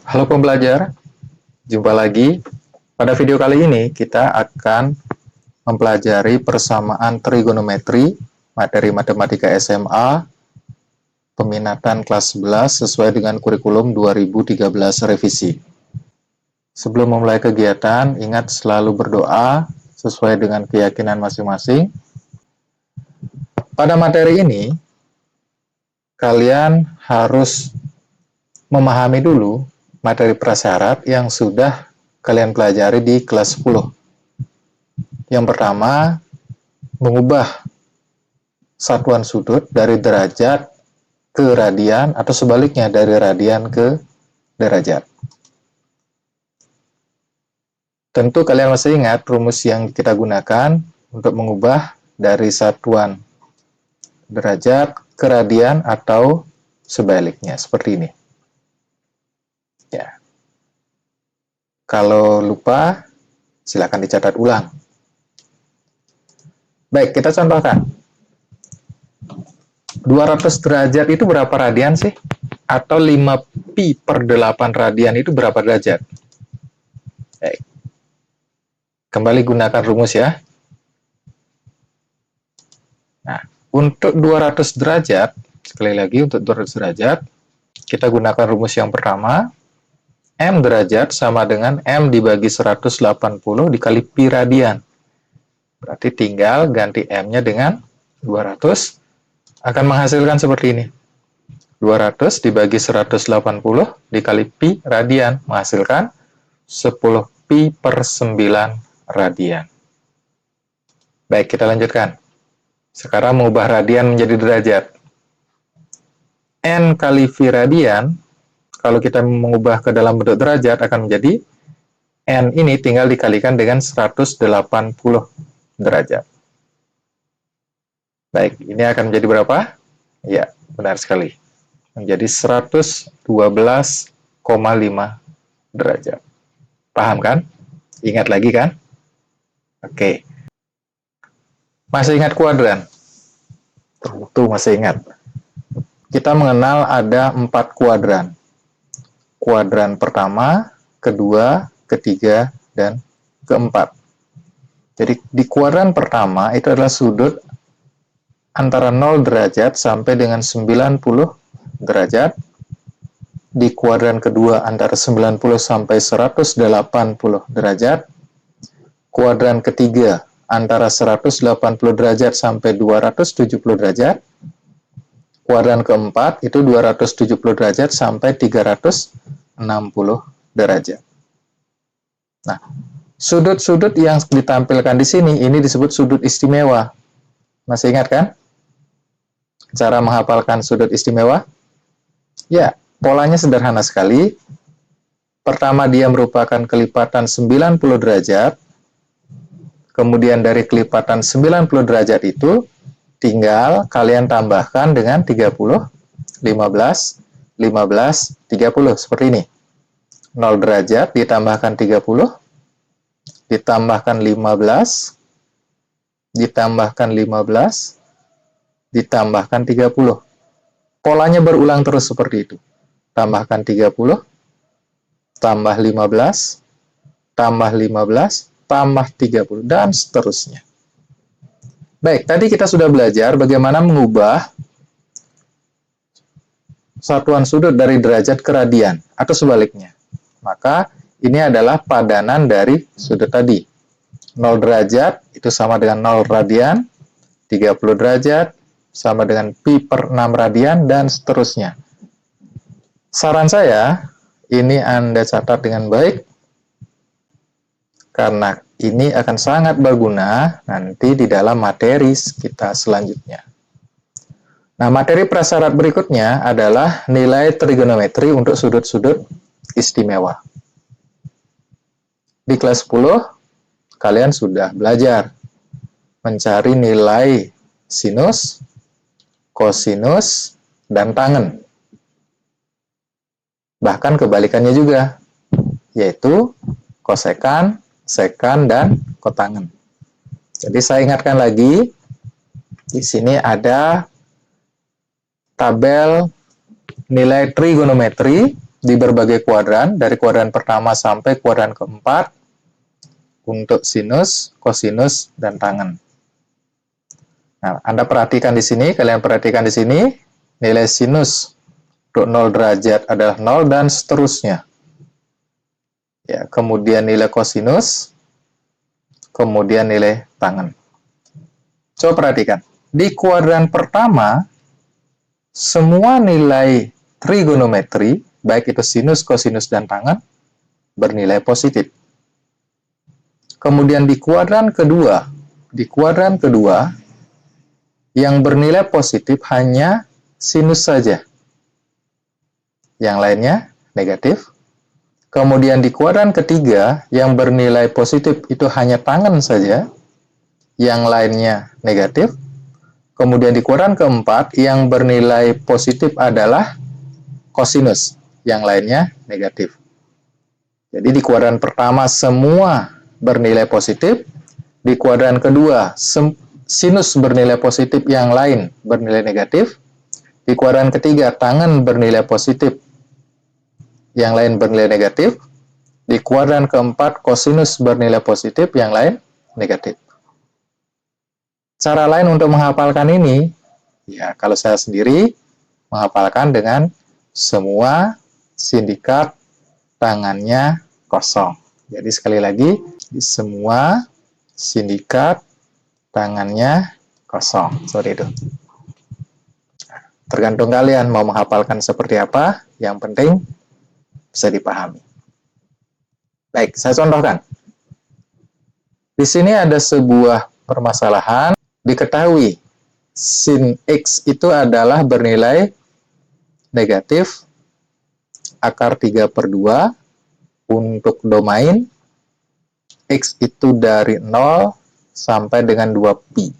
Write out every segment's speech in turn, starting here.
Halo pembelajar, jumpa lagi. Pada video kali ini kita akan mempelajari persamaan trigonometri, materi matematika SMA, peminatan kelas 11 sesuai dengan kurikulum 2013 revisi. Sebelum memulai kegiatan, ingat selalu berdoa sesuai dengan keyakinan masing-masing. Pada materi ini, kalian harus memahami dulu materi prasyarat yang sudah kalian pelajari di kelas 10. Yang pertama, mengubah satuan sudut dari derajat ke radian atau sebaliknya dari radian ke derajat. Tentu kalian masih ingat rumus yang kita gunakan untuk mengubah dari satuan derajat ke radian atau sebaliknya, seperti ini. Ya. Kalau lupa, silakan dicatat ulang. Baik, kita contohkan. 200 derajat itu berapa radian sih? Atau 5pi per 8 radian itu berapa derajat? Baik. Kembali gunakan rumus ya. Nah, untuk 200 derajat, sekali lagi untuk 200 derajat, kita gunakan rumus yang pertama. M derajat sama dengan M dibagi 180 dikali pi radian. Berarti tinggal ganti M-nya dengan 200, akan menghasilkan seperti ini. 200 dibagi 180 dikali pi radian, menghasilkan 10 pi per 9 radian. Baik, kita lanjutkan. Sekarang mengubah radian menjadi derajat. N kali V radian, kalau kita mengubah ke dalam bentuk derajat, akan menjadi N ini tinggal dikalikan dengan 180 derajat. Baik, ini akan menjadi berapa? Ya, benar sekali. Menjadi 112,5 derajat. Paham kan? Ingat lagi kan? Oke. Masih ingat kuadran? Tuh, masih ingat. Kita mengenal ada 4 kuadran. Kuadran pertama, kedua, ketiga, dan keempat. Jadi di kuadran pertama itu adalah sudut antara 0 derajat sampai dengan 90 derajat. Di kuadran kedua antara 90 sampai 180 derajat. Kuadran ketiga antara 180 derajat sampai 270 derajat. Kuadran keempat itu 270 derajat sampai 360 derajat. Nah, sudut-sudut yang ditampilkan di sini ini disebut sudut istimewa. Masih ingat kan? Cara menghafalkan sudut istimewa? Ya, polanya sederhana sekali. Pertama, dia merupakan kelipatan 90 derajat. Kemudian dari kelipatan 90 derajat itu, tinggal kalian tambahkan dengan 30, 15, 15, 30. Seperti ini. 0 derajat ditambahkan 30, ditambahkan 15, ditambahkan 15, ditambahkan 30. Polanya berulang terus seperti itu. Tambahkan 30, tambah 15, tambah 15, tambah 30, dan seterusnya. Baik, tadi kita sudah belajar bagaimana mengubah satuan sudut dari derajat ke radian, atau sebaliknya. Maka, ini adalah padanan dari sudut tadi. 0 derajat itu sama dengan 0 radian, 30 derajat sama dengan pi per 6 radian, dan seterusnya. Saran saya, ini Anda catat dengan baik, karena ini akan sangat berguna nanti di dalam materi kita selanjutnya. Nah, materi prasyarat berikutnya adalah nilai trigonometri untuk sudut-sudut istimewa. Di kelas 10, kalian sudah belajar mencari nilai sinus, kosinus, dan tangen. Bahkan kebalikannya juga, yaitu kosekan, sekan, dan kotangen. Jadi saya ingatkan lagi, di sini ada tabel nilai trigonometri di berbagai kuadran, dari kuadran pertama sampai kuadran keempat, untuk sinus, kosinus, dan tangen. Nah, Anda perhatikan di sini, kalian perhatikan di sini, nilai sinus untuk 0 derajat adalah 0 dan seterusnya. Ya, kemudian nilai kosinus, kemudian nilai tangen. Coba perhatikan, di kuadran pertama, semua nilai trigonometri, baik itu sinus, kosinus, dan tangen, bernilai positif. Kemudian di kuadran kedua, yang bernilai positif hanya sinus saja. Yang lainnya negatif. Kemudian di kuadran ketiga, yang bernilai positif itu hanya tangen saja. Yang lainnya negatif. Kemudian di kuadran keempat, yang bernilai positif adalah kosinus. Yang lainnya negatif. Jadi di kuadran pertama semua bernilai positif. Di kuadran kedua, sinus bernilai positif, yang lain bernilai negatif. Di kuadran ketiga, tangen bernilai positif, yang lain bernilai negatif. Di kuadran keempat, kosinus bernilai positif, yang lain negatif. Cara lain untuk menghafalkan ini, ya kalau saya sendiri menghafalkan dengan semua sindikat tangannya kosong. Jadi sekali lagi, di semua sindikat tangannya kosong. Seperti itu. Tergantung kalian mau menghafalkan seperti apa, yang penting bisa dipahami. Baik, saya contohkan. Di sini ada sebuah permasalahan, diketahui sin X itu adalah bernilai negatif akar 3/2 untuk domain X itu dari 0 sampai dengan 2pi.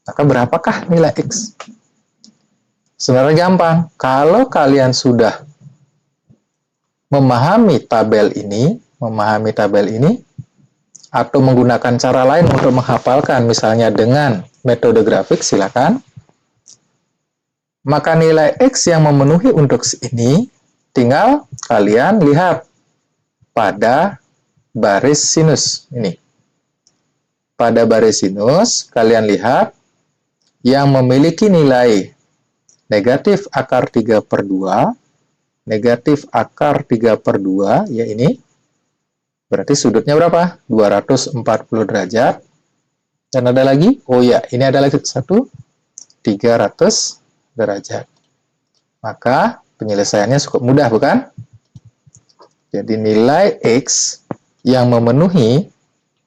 Maka berapakah nilai X? Sebenarnya gampang. Kalau kalian sudah memahami tabel ini, atau menggunakan cara lain untuk menghafalkan, misalnya dengan metode grafik, silakan. Maka nilai X yang memenuhi untuk ini, tinggal kalian lihat pada baris sinus ini. Pada baris sinus, kalian lihat yang memiliki nilai negatif akar 3/2, negatif akar 3/2, ya ini. Berarti sudutnya berapa? 240 derajat. Dan ada lagi, oh ya, ini adalah 300 derajat. Maka penyelesaiannya cukup mudah, bukan? Jadi nilai X yang memenuhi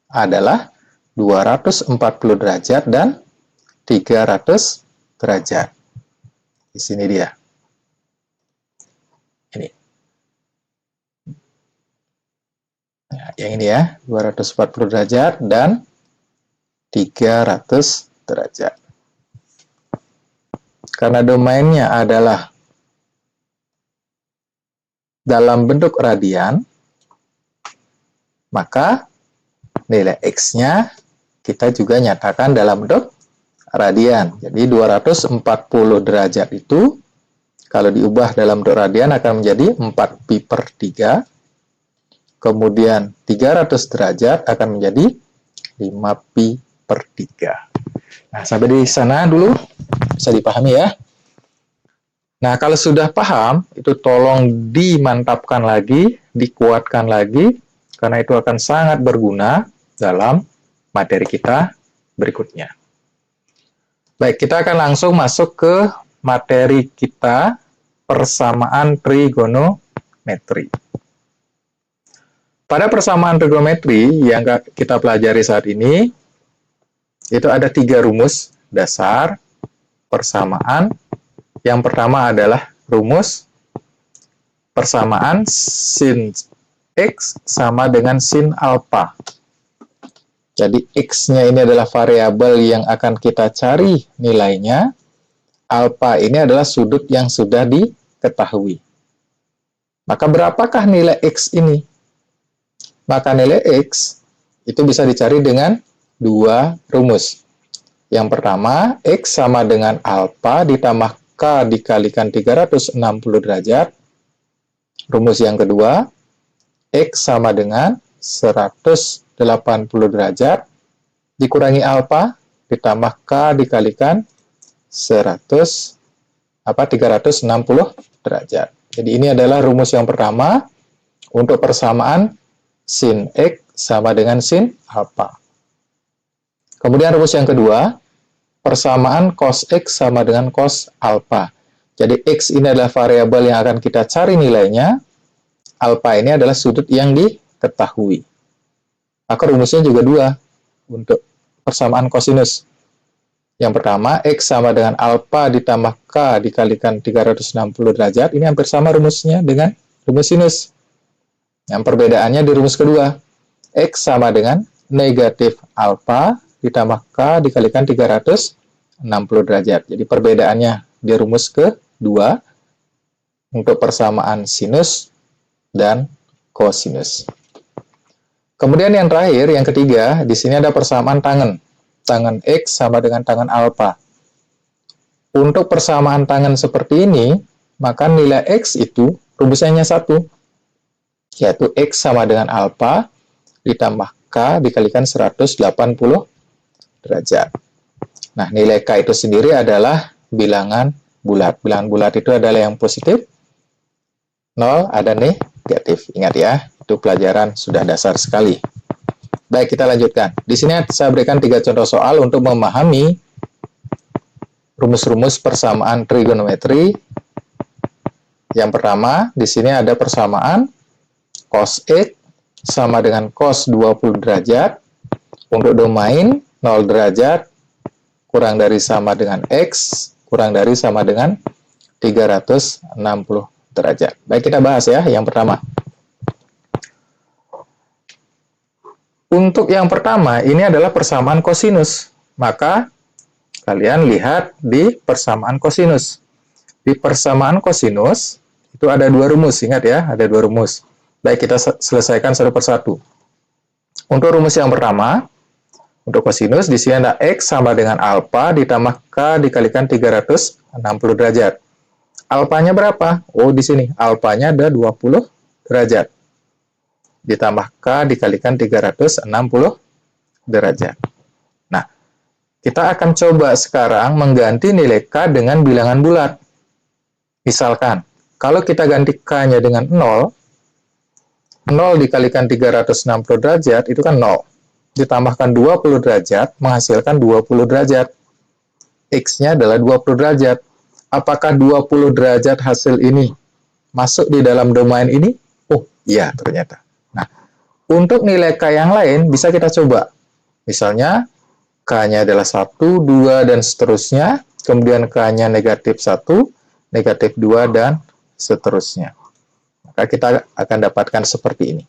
adalah 240 derajat dan 300 derajat. Di sini dia. Ini. Nah, yang ini ya, 240 derajat dan 300 derajat. Karena domainnya adalah dalam bentuk radian, maka nilai X-nya kita juga nyatakan dalam bentuk radian. Jadi 240 derajat itu kalau diubah dalam bentuk radian akan menjadi 4pi/3. Kemudian 300 derajat akan menjadi 5pi/3. Nah, sampai di sana dulu bisa dipahami ya. Nah, kalau sudah paham, itu tolong dimantapkan lagi, dikuatkan lagi, karena itu akan sangat berguna dalam materi kita berikutnya. Baik, kita akan langsung masuk ke materi kita, persamaan trigonometri. Pada persamaan trigonometri yang kita pelajari saat ini, itu ada 3 rumus dasar persamaan. Yang pertama adalah rumus persamaan sin X sama dengan sin alpha. Jadi X-nya ini adalah variabel yang akan kita cari nilainya. Alpha ini adalah sudut yang sudah diketahui. Maka berapakah nilai X ini? Maka nilai X itu bisa dicari dengan 2 rumus. Yang pertama, X sama dengan alpha ditambah K dikalikan 360 derajat rumus yang kedua, X sama dengan 180 derajat dikurangi alfa ditambah K dikalikan 360 derajat. Jadi ini adalah rumus yang pertama untuk persamaan sin X sama dengan sin alfa. Kemudian rumus yang kedua, persamaan cos X sama dengan cos alfa. Jadi X ini adalah variabel yang akan kita cari nilainya, alfa ini adalah sudut yang diketahui. Maka rumusnya juga dua untuk persamaan kosinus. Yang pertama, X sama dengan alfa ditambah K dikalikan 360 derajat. Ini hampir sama rumusnya dengan rumus sinus. Yang perbedaannya di rumus kedua. X sama dengan negatif alfa ditambah K dikalikan 360 derajat. Jadi perbedaannya di rumus kedua untuk persamaan sinus dan kosinus. Kemudian yang terakhir, yang ketiga, di sini ada persamaan tangen. Tangen X sama dengan tangen alfa. Untuk persamaan tangen seperti ini, maka nilai X itu rumusnya hanya satu, yaitu X sama dengan alfa ditambah K dikalikan 180 derajat. Nah, nilai K itu sendiri adalah bilangan bulat. Bilangan bulat itu adalah yang positif, 0 ada negatif. Ingat ya, itu pelajaran sudah dasar sekali. Baik, kita lanjutkan. Di sini saya berikan 3 contoh soal untuk memahami rumus-rumus persamaan trigonometri. Yang pertama, di sini ada persamaan cos X sama dengan cos 20 derajat. Untuk domain 0 derajat kurang dari sama dengan X kurang dari sama dengan 360 derajat. Baik, kita bahas ya yang pertama. Untuk yang pertama, ini adalah persamaan kosinus. Maka, kalian lihat di persamaan kosinus. Di persamaan kosinus, itu ada 2 rumus. Ingat ya, ada 2 rumus. Baik, kita selesaikan satu persatu. Untuk rumus yang pertama, untuk kosinus, di sini ada X sama dengan alfa ditambah K dikalikan 360 derajat. Alfanya berapa? Oh, di sini. Alfanya ada 20 derajat. Ditambah K dikalikan 360 derajat. Nah, kita akan coba sekarang mengganti nilai K dengan bilangan bulat. Misalkan, kalau kita ganti K-nya dengan 0, 0 dikalikan 360 derajat itu kan 0. Ditambahkan 20 derajat menghasilkan 20 derajat. X-nya adalah 20 derajat. Apakah 20 derajat hasil ini masuk di dalam domain ini? Oh, iya ternyata. Untuk nilai K yang lain, bisa kita coba. Misalnya, K-nya adalah 1, 2, dan seterusnya. Kemudian K-nya negatif 1, negatif 2, dan seterusnya. Maka kita akan dapatkan seperti ini.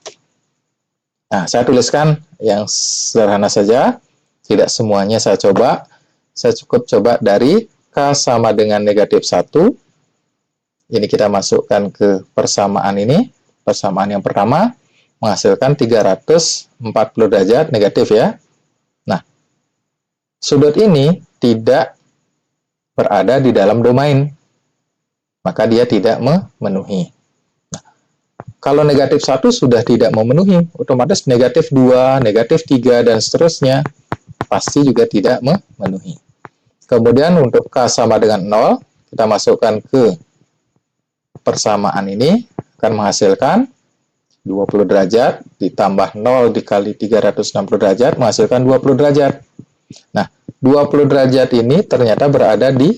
Nah, saya tuliskan yang sederhana saja. Tidak semuanya saya coba. Saya cukup coba dari K sama dengan negatif 1. Ini kita masukkan ke persamaan ini. Persamaan yang pertama menghasilkan 340 derajat negatif ya. Nah, sudut ini tidak berada di dalam domain, maka dia tidak memenuhi. Nah, kalau negatif 1 sudah tidak memenuhi, otomatis negatif 2, negatif 3, dan seterusnya pasti juga tidak memenuhi. Kemudian untuk K sama dengan 0, kita masukkan ke persamaan ini, akan menghasilkan 20 derajat ditambah 0 dikali 360 derajat menghasilkan 20 derajat. Nah, 20 derajat ini ternyata berada di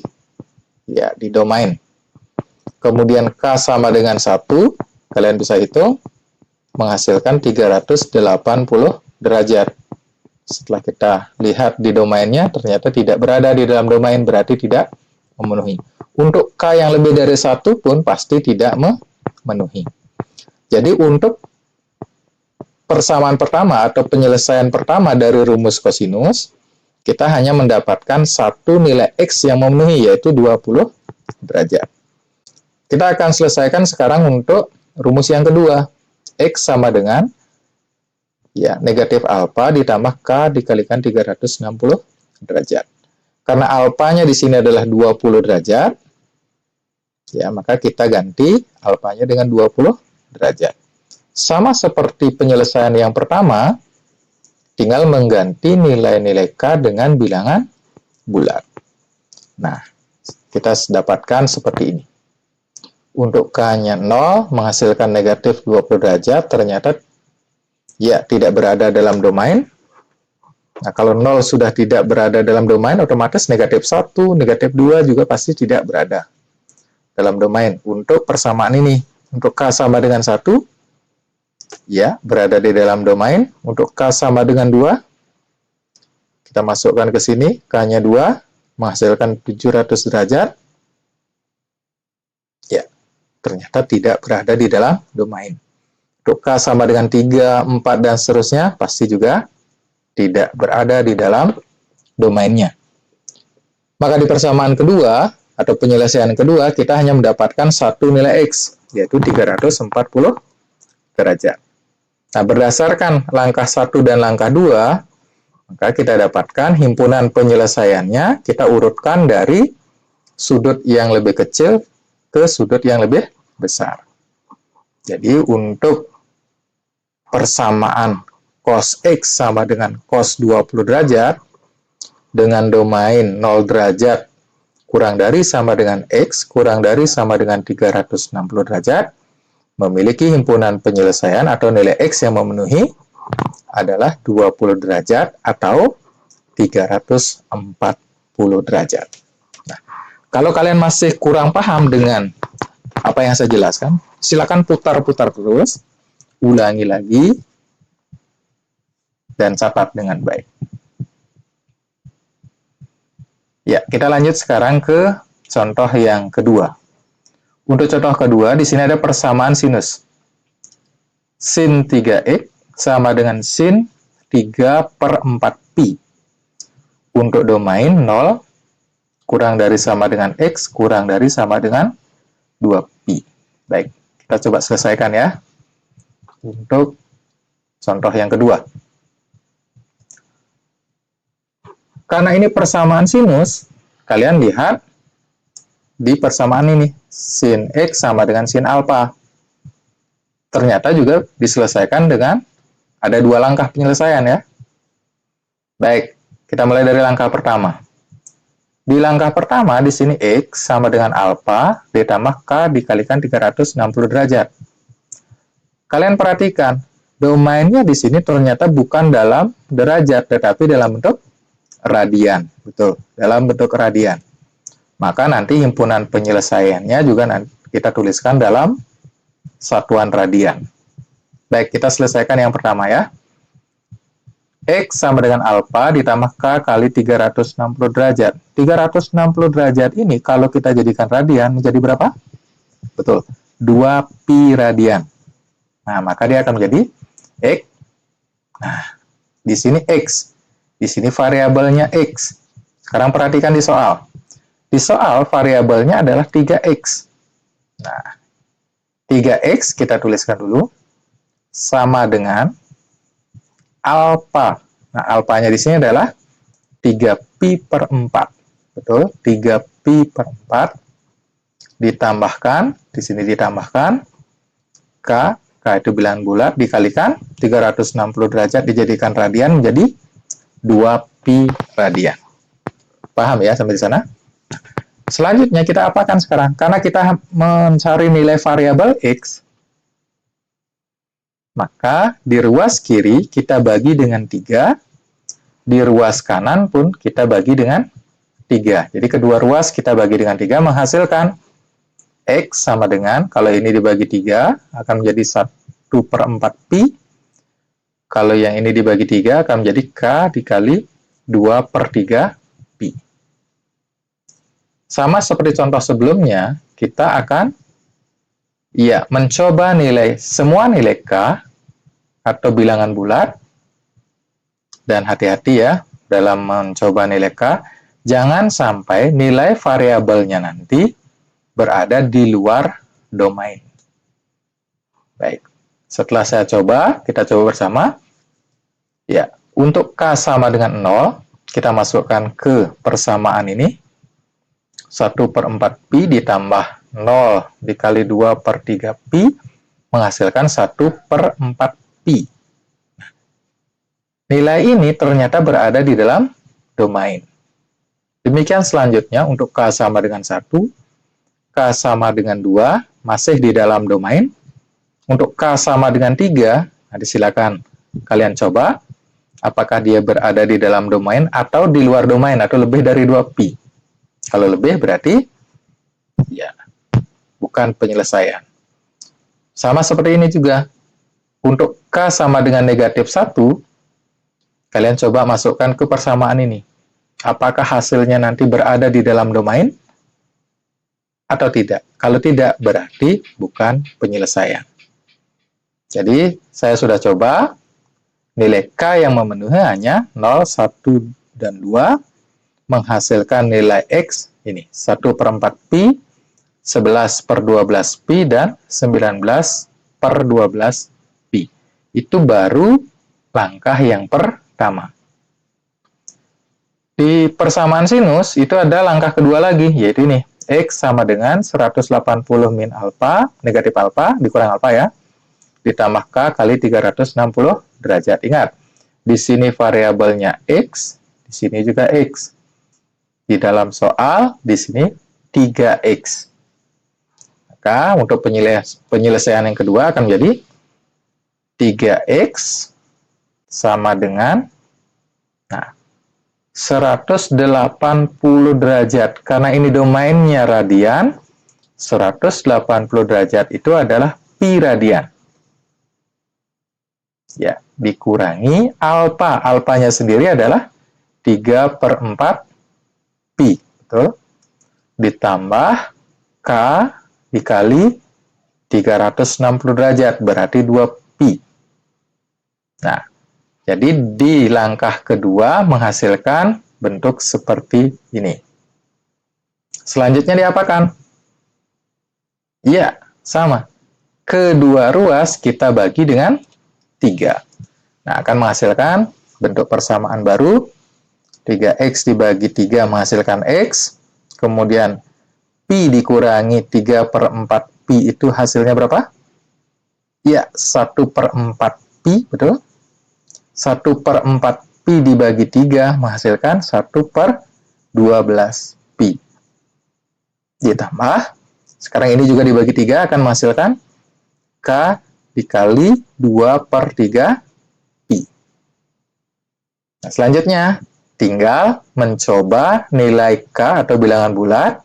domain. Kemudian K sama dengan 1, kalian bisa hitung, menghasilkan 380 derajat. Setelah kita lihat di domainnya, ternyata tidak berada di dalam domain, berarti tidak memenuhi. Untuk K yang lebih dari 1 pun pasti tidak memenuhi. Jadi untuk persamaan pertama atau penyelesaian pertama dari rumus kosinus, kita hanya mendapatkan satu nilai X yang memenuhi, yaitu 20 derajat. Kita akan selesaikan sekarang untuk rumus yang kedua. X sama dengan negatif alfa ditambah K dikalikan 360 derajat. Karena alfanya di sini adalah 20 derajat, maka kita ganti alfanya dengan 20 derajat. Sama seperti penyelesaian yang pertama, tinggal mengganti nilai-nilai K dengan bilangan bulat. Nah, kita dapatkan seperti ini. Untuk K-nya 0 menghasilkan negatif 20 derajat, ternyata ya tidak berada dalam domain. Nah, kalau 0 sudah tidak berada dalam domain, otomatis negatif 1, negatif 2 juga pasti tidak berada dalam domain. Untuk persamaan ini, untuk K sama dengan 1, ya, berada di dalam domain. Untuk K sama dengan 2, kita masukkan ke sini, K-nya 2, menghasilkan 700 derajat. Ya, ternyata tidak berada di dalam domain. Untuk K sama dengan 3, 4, dan seterusnya, pasti juga tidak berada di dalam domainnya. Maka di persamaan kedua, atau penyelesaian kedua, kita hanya mendapatkan satu nilai X, yaitu 340 derajat. Nah, berdasarkan langkah 1 dan langkah 2, maka kita dapatkan himpunan penyelesaiannya, kita urutkan dari sudut yang lebih kecil ke sudut yang lebih besar. Jadi, untuk persamaan cos X sama dengan cos 20 derajat, dengan domain 0 derajat kurang dari sama dengan X, kurang dari sama dengan 360 derajat, memiliki himpunan penyelesaian atau nilai X yang memenuhi adalah 20 derajat atau 340 derajat. Nah, kalau kalian masih kurang paham dengan apa yang saya jelaskan, silakan putar-putar terus, ulangi lagi, dan catat dengan baik. Ya, kita lanjut sekarang ke contoh yang kedua. Untuk contoh kedua, di sini ada persamaan sinus. Sin 3X sama dengan sin 3/4pi. Untuk domain 0, kurang dari sama dengan X, kurang dari sama dengan 2pi. Baik, kita coba selesaikan ya. Untuk contoh yang kedua. Karena ini persamaan sinus, kalian lihat di persamaan ini, sin X sama dengan sin alfa. Ternyata juga diselesaikan dengan ada dua langkah penyelesaian ya. Baik, kita mulai dari langkah pertama. Di langkah pertama, di sini X sama dengan alfa ditambah K dikalikan 360 derajat. Kalian perhatikan, domainnya di sini ternyata bukan dalam derajat, tetapi dalam bentuk radian. Betul, dalam bentuk radian. Maka nanti himpunan penyelesaiannya juga nanti kita tuliskan dalam satuan radian. Baik, kita selesaikan yang pertama ya. X sama dengan alfa ditambah K kali 360 derajat. 360 derajat ini kalau kita jadikan radian menjadi berapa? Betul, 2pi radian. Nah, maka dia akan menjadi X. Nah, di sini X. Di sini variabelnya X. Sekarang perhatikan di soal. Di soal variabelnya adalah 3X. Nah, 3X kita tuliskan dulu. Sama dengan alfa. Nah, alfanya di sini adalah 3pi/4. Betul, 3pi/4 ditambahkan, di sini ditambahkan K itu bilangan bulat, dikalikan 360 derajat dijadikan radian menjadi 2pi radian. Paham ya sampai di sana? Selanjutnya kita apakan sekarang? Karena kita mencari nilai variabel X, maka di ruas kiri kita bagi dengan 3, di ruas kanan pun kita bagi dengan 3. Jadi kedua ruas kita bagi dengan 3 menghasilkan X sama dengan, kalau ini dibagi 3 akan menjadi 1/4pi. Kalau yang ini dibagi 3 akan menjadi K dikali 2/3pi. Sama seperti contoh sebelumnya, kita akan mencoba semua nilai K atau bilangan bulat. Dan hati-hati ya dalam mencoba nilai K, jangan sampai nilai variabelnya nanti berada di luar domain. Baik. Setelah saya coba, kita coba bersama. Ya, untuk K sama dengan 0, kita masukkan ke persamaan ini. 1/4pi ditambah 0 dikali 2/3pi menghasilkan 1/4 pi. Nilai ini ternyata berada di dalam domain. Demikian selanjutnya untuk K sama dengan 1, K sama dengan 2, masih di dalam domain. Untuk K sama dengan 3, silakan kalian coba apakah dia berada di dalam domain atau di luar domain atau lebih dari 2pi. Kalau lebih berarti ya bukan penyelesaian. Sama seperti ini juga. Untuk K sama dengan negatif 1, kalian coba masukkan ke persamaan ini. Apakah hasilnya nanti berada di dalam domain atau tidak? Kalau tidak, berarti bukan penyelesaian. Jadi, saya sudah coba. Nilai K yang memenuhi hanya 0, 1, dan 2. Menghasilkan nilai X, ini, 1/4pi, 11/12pi, dan 19/12pi. Itu baru langkah yang pertama. Di persamaan sinus, itu ada langkah kedua lagi, yaitu ini. X sama dengan 180 min alfa, negatif alfa, dikurang alfa ya, ditambah K kali 360 derajat. Ingat, di sini variabelnya X, di sini juga X. Di dalam soal, di sini 3X. Maka untuk penyelesaian yang kedua akan menjadi 3X sama dengan 180 derajat. Karena ini domainnya radian, 180 derajat itu adalah pi radian. Ya, dikurangi alfa. Alfanya sendiri adalah 3/4pi. Betul? Ditambah K dikali 360 derajat, berarti 2pi. Nah, jadi di langkah kedua menghasilkan bentuk seperti ini. Selanjutnya diapakan? Ya, sama. Kedua ruas kita bagi dengan 3. Nah, akan menghasilkan bentuk persamaan baru. 3X dibagi 3 menghasilkan X. Kemudian pi dikurangi 3/4pi itu hasilnya berapa? Ya, 1/4pi, betul? 1/4pi dibagi 3 menghasilkan 1/12pi. Ditambah, sekarang ini juga dibagi 3 akan menghasilkan K dikali 2/3pi. Nah, selanjutnya, tinggal mencoba nilai K atau bilangan bulat,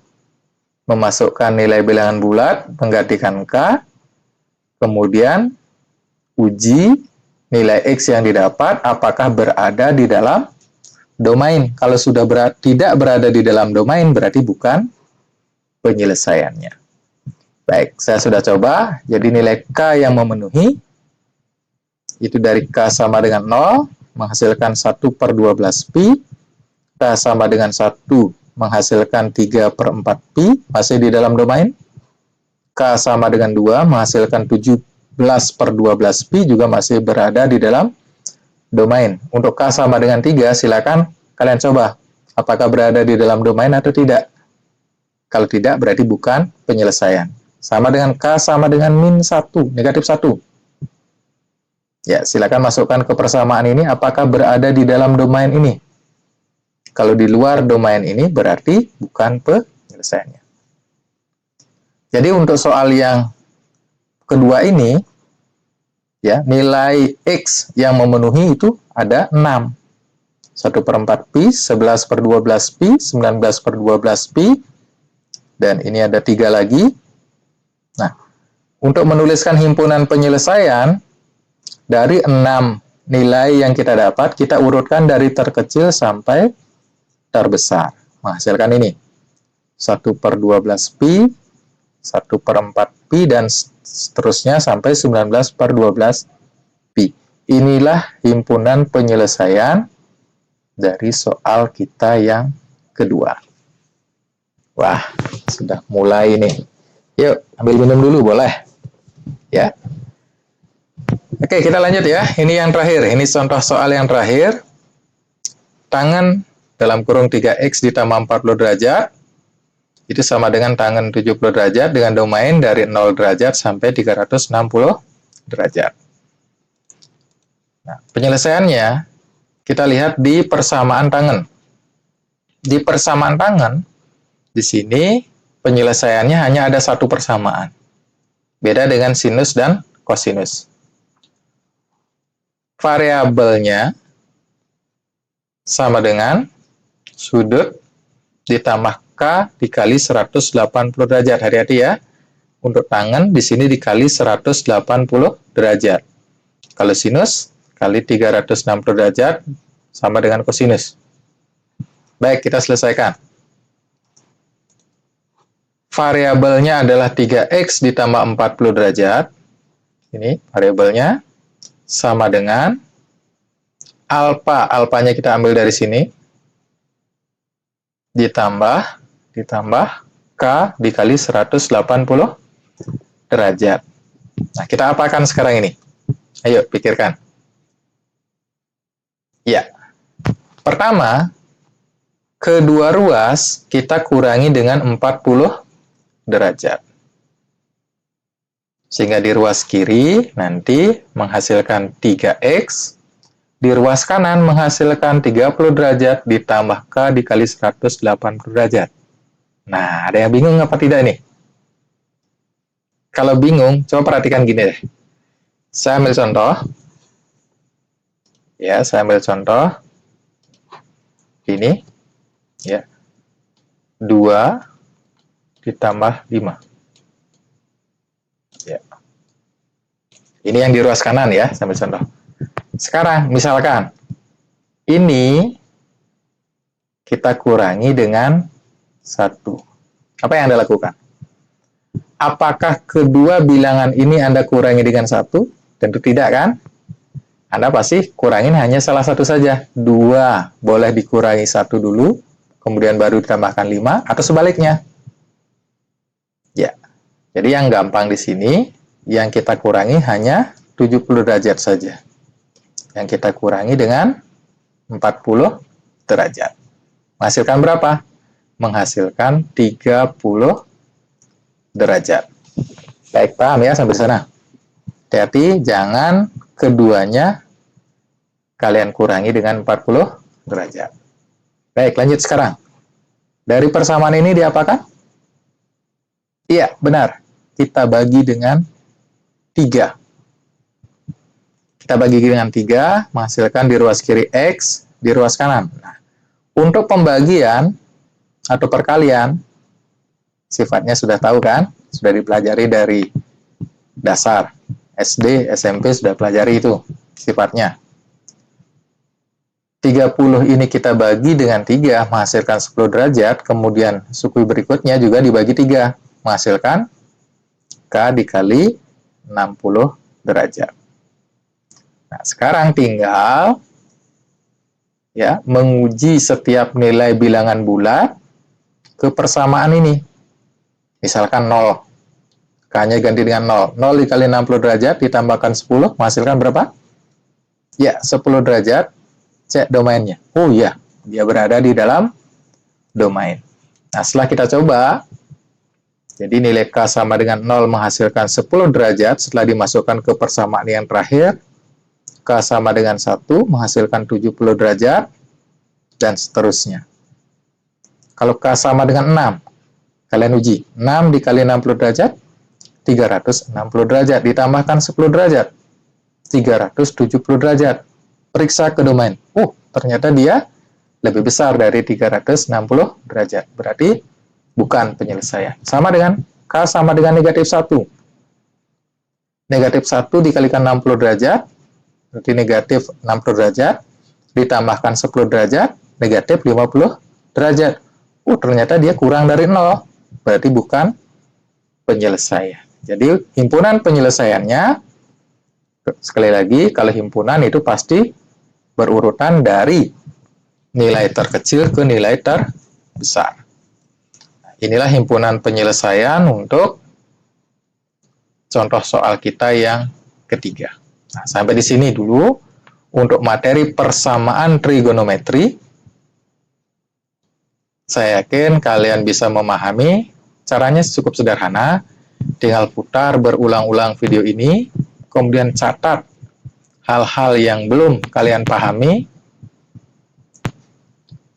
memasukkan nilai bilangan bulat, menggantikan K, kemudian uji nilai X yang didapat apakah berada di dalam domain. Kalau sudah tidak berada di dalam domain, berarti bukan penyelesaiannya. Baik, saya sudah coba. Jadi nilai K yang memenuhi, itu dari K sama dengan 0, menghasilkan 1/12pi. K sama dengan 1, menghasilkan 3/4pi, masih di dalam domain. K sama dengan 2, menghasilkan 17/12pi, juga masih berada di dalam domain. Untuk K sama dengan 3, silakan kalian coba apakah berada di dalam domain atau tidak. Kalau tidak, berarti bukan penyelesaian. Sama dengan K sama dengan min 1, negatif 1. Ya, silakan masukkan ke persamaan ini apakah berada di dalam domain ini. Kalau di luar domain ini, berarti bukan penyelesaiannya. Jadi untuk soal yang kedua ini, ya, nilai X yang memenuhi itu ada 6. 1/4pi, 11/12pi, 19/12pi, dan ini ada 3 lagi. Nah, untuk menuliskan himpunan penyelesaian, dari 6 nilai yang kita dapat, kita urutkan dari terkecil sampai terbesar. Menghasilkan ini. 1/12pi, 1/4pi, dan seterusnya sampai 19/12pi. Inilah himpunan penyelesaian dari soal kita yang kedua. Wah, sudah mulai nih. Yuk, ambil minum dulu, boleh? Ya. Oke, kita lanjut ya. Ini yang terakhir. Ini contoh soal yang terakhir. Tangan dalam kurung 3X ditambah 40 derajat Itu sama dengan tangen 70 derajat dengan domain dari 0 derajat sampai 360 derajat. Nah, penyelesaiannya kita lihat di persamaan tangen. Di persamaan tangen, di sini penyelesaiannya hanya ada satu persamaan. Beda dengan sinus dan kosinus. Variabelnya sama dengan sudut ditambah K dikali 180 derajat. Hati-hati ya. Untuk tangen di sini dikali 180 derajat. Kalau sinus kali 360 derajat sama dengan kosinus. Baik, kita selesaikan. Variabelnya adalah 3X ditambah 40 derajat. Ini variabelnya sama dengan alfa. Alfanya kita ambil dari sini. Ditambah K dikali 180 derajat. Nah, kita apakan sekarang ini? Ayo, pikirkan. Ya. Pertama, kedua ruas kita kurangi dengan 40 derajat. Sehingga di ruas kiri nanti menghasilkan 3X, di ruas kanan menghasilkan 30 derajat ditambah K dikali 180 derajat. Nah, ada yang bingung apa tidak nih? Kalau bingung, coba perhatikan gini deh. Saya ambil contoh. Ya, saya ambil contoh. Ini. Ya. 2 ditambah 5. Ya. Ini yang di ruas kanan ya, saya ambil contoh. Sekarang, misalkan, ini kita kurangi dengan 1. Apa yang Anda lakukan? Apakah kedua bilangan ini Anda kurangi dengan 1? Tentu tidak kan? Anda pasti kurangin hanya salah satu saja. 2 boleh dikurangi 1 dulu, kemudian baru ditambahkan 5, atau sebaliknya. Ya, jadi yang gampang di sini, yang kita kurangi hanya 70 derajat saja. Yang kita kurangi dengan 40 derajat. Menghasilkan berapa? Menghasilkan 30 derajat. Baik, paham ya sampai sana? Hati-hati, jangan keduanya kalian kurangi dengan 40 derajat. Baik, lanjut sekarang. Dari persamaan ini diapakan? Iya, benar. Kita bagi dengan 3. Kita bagi dengan 3, menghasilkan di ruas kiri X, di ruas kanan. Nah, untuk pembagian atau perkalian, sifatnya sudah tahu kan? Sudah dipelajari dari dasar. SD, SMP sudah pelajari itu sifatnya. 30 ini kita bagi dengan 3, menghasilkan 10 derajat, kemudian suku berikutnya juga dibagi 3, menghasilkan K dikali 60 derajat. Nah, sekarang tinggal ya menguji setiap nilai bilangan bulat ke persamaan ini. Misalkan 0. K-nya ganti dengan 0. 0 dikali 60 derajat ditambahkan 10, menghasilkan berapa? Ya, 10 derajat. Cek domainnya. Oh iya, dia berada di dalam domain. Nah, setelah kita coba, jadi nilai K sama dengan 0 menghasilkan 10 derajat setelah dimasukkan ke persamaan yang terakhir. K sama dengan 1 menghasilkan 70 derajat, dan seterusnya. Kalau K sama dengan 6, kalian uji. 6 dikali 60 derajat, 360 derajat. Ditambahkan 10 derajat, 370 derajat. Periksa ke domain. Ternyata dia lebih besar dari 360 derajat. Berarti bukan penyelesaian. Sama dengan K sama dengan negatif 1. Negatif 1 dikalikan 60 derajat, berarti negatif 60 derajat, ditambahkan 10 derajat, negatif 50 derajat. Ternyata dia kurang dari 0. Berarti bukan penyelesaian. Jadi himpunan penyelesaiannya, sekali lagi, kalau himpunan itu pasti berurutan dari nilai terkecil ke nilai terbesar. Inilah himpunan penyelesaian untuk contoh soal kita yang ketiga. Nah, sampai di sini dulu untuk materi persamaan trigonometri. Saya yakin kalian bisa memahami. Caranya cukup sederhana. Tinggal putar berulang-ulang video ini, kemudian catat hal-hal yang belum kalian pahami,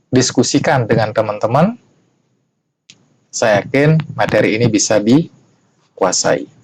diskusikan dengan teman-teman. Saya yakin materi ini bisa dikuasai.